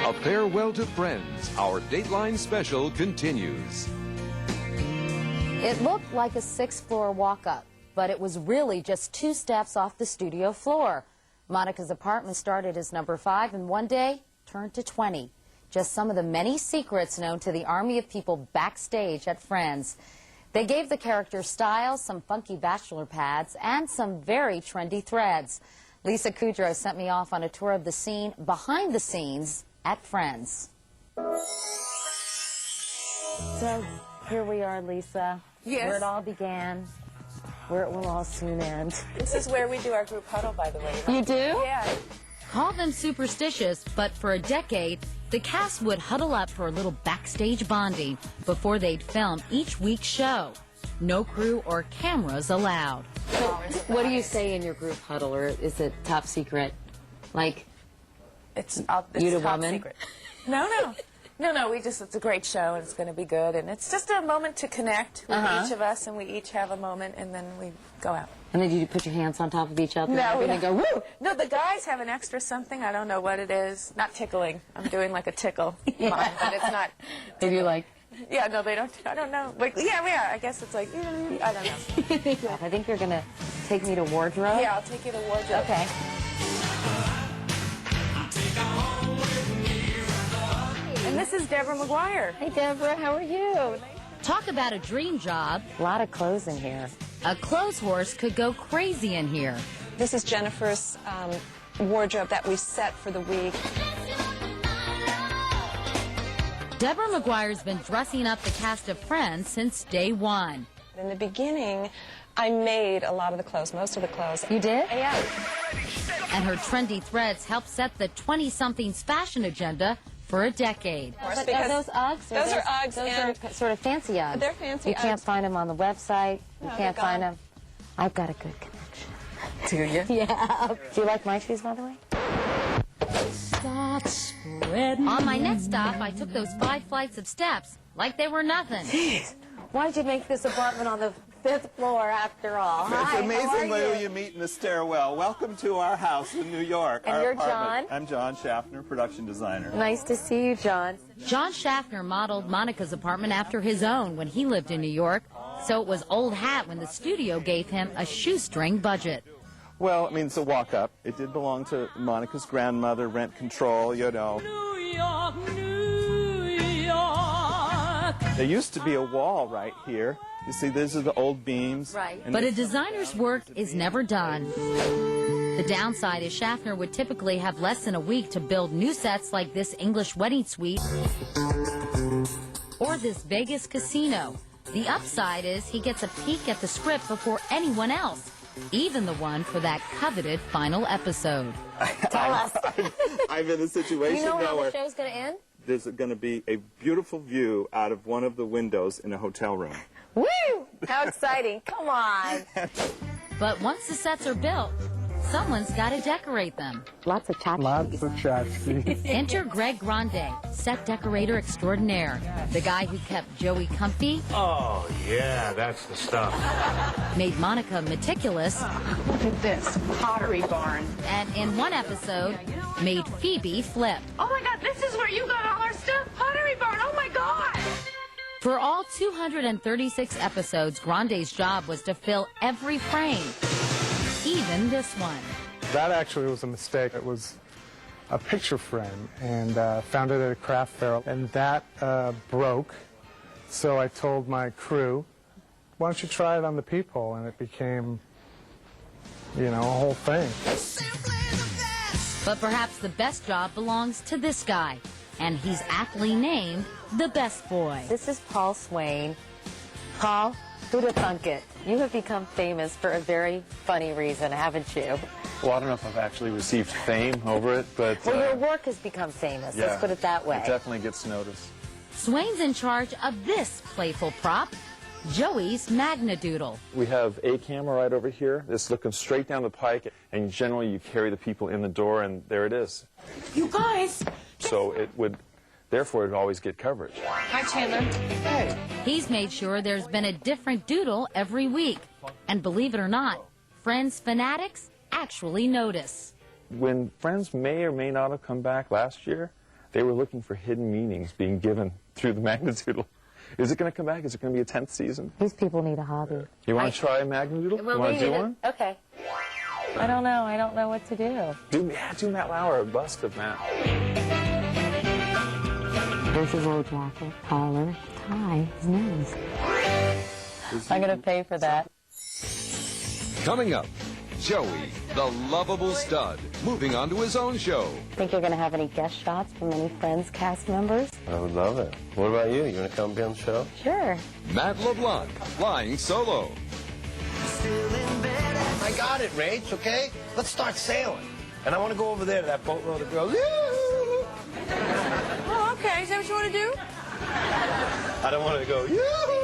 A farewell to Friends. Our Dateline special continues. It looked like a sixth-floor walk-up, but it was really just 2 steps off the studio floor. Monica's apartment started as number 5 and one day turned to 20. Just some of the many secrets known to the army of people backstage at Friends. They gave the characters style, some funky bachelor pads, and some very trendy threads. Lisa Kudrow sent me off on a tour of the scene behind the scenes at Friends. So here we are, Lisa. Yes. Where it all began, where it will all soon end. This is where we do our group huddle, by the way. You do? Yeah. Call them superstitious, but for a decade, the cast would huddle up for a little backstage bonding before they'd film each week's show. No crew or cameras allowed. What do you say in your group huddle, or is it top secret? Like, It's you the top woman? secret. No. It's a great show, and it's going to be good, and it's just a moment to connect with each of us, and we each have a moment, and then we go out. And then you put your hands on top of each other No, and go, woo! No, the guys have an extra something. I don't know what it is. Not tickling. I'm doing like a tickle. Mine, but it's not. If you like, Yeah, no, they don't. I don't know. Like, yeah. I guess it's like, I don't know. I think you're going to take me to wardrobe. Yeah, I'll take you to wardrobe. Okay. And this is Deborah McGuire. Hey, Deborah, how are you? Talk about a dream job. A lot of clothes in here. A clothes horse could go crazy in here. This is Jennifer's wardrobe that we set for the week. Deborah McGuire's been dressing up the cast of Friends since day one. In the beginning, I made a lot of the clothes, most of the clothes. You did? Yeah. And her trendy threads helped set the 20-somethings fashion agenda for a decade. But are those Uggs? Those are Uggs. Those and are sort of fancy Uggs. They're fancy You can't Uggs. find them on the website. You No, can't they're find gone. them. I've got a good connection. Do you? Yeah. Do you like my shoes, by the way? On my next stop, I took those 5 flights of steps like they were nothing. Why did you make this apartment on the 5th floor after all? It's Hi, amazing how are who you meet in the stairwell. Welcome to our house in New York. And our you're apartment. John? I'm John Schaffner, production designer. Nice to see you, John. John Schaffner modeled Monica's apartment after his own when he lived in New York, so it was old hat when the studio gave him a shoestring budget. Well, I mean, it's a walk-up. It did belong to Monica's grandmother, rent control, you know. New York, New York. There used to be a wall right here. You see, these are the old beams. Right. And But a designer's work is never done. The downside is Schaffner would typically have less than a week to build new sets like this English wedding suite or this Vegas casino. The upside is he gets a peek at the script before anyone else, even the one for that coveted final episode. I'm in a situation You know now how where the show's going to end? there's going to be a beautiful view out of one of the windows in a hotel room. Woo! How exciting. Come on. But once the sets are built, someone's got to decorate them. Lots of tchotchkes. Lots of tchotchkes. Enter Greg Grande, set decorator extraordinaire, the guy who kept Joey comfy, Oh, yeah, that's the stuff. made Monica meticulous, Look at this pottery barn. and in one episode, made Phoebe flip. Oh my God, this is where you got all our stuff? Pottery barn, oh my God! For all 236 episodes, Grande's job was to fill every frame, even this one. That actually was a mistake. It was a picture frame, and found it at a craft fair, and that broke. So I told my crew, why don't you try it on the people? And it became, you know, a whole thing. But perhaps the best job belongs to this guy, and he's aptly named the best boy. This is Paul Swain. Paul, who'd have thunk it? You have become famous for a very funny reason, haven't you? Well, I don't know if I've actually received fame over it, but Well, your work has become famous. yeah, Let's put it that way. It definitely gets noticed. Swain's in charge of this playful prop, Joey's Magnadoodle. We have a camera right over here. It's looking straight down the pike, and generally you carry the people in the door, and there it is. You guys! So it would, therefore, it would always get coverage. Hi, Chandler. Hey. He's made sure there's been a different doodle every week. And believe it or not, Friends fanatics actually notice. When Friends may or may not have come back last year, They were looking for hidden meanings being given through the Magnadoodle. Is it going to come back? Is it going to be a 10th season? These people need a hobby. You want to try a Magnadoodle? Well, you want to do one? Okay. I don't know. I don't know what to do. Do Matt Lauer, a bust of Matt. There's his little jacket, collar, tie, his nose. I'm going to pay for that. Coming up, Joey, the lovable stud, moving on to his own show. Think you're going to have any guest shots from any Friends cast members? I would love it. What about you? You want to come be on the show? Sure. Matt LeBlanc, flying solo. I got it, Rach, okay? Let's start sailing. And I want to go over there to that boatload of girls. Oh, okay. Is that what you want to do? I don't want to go, yoo-hoo!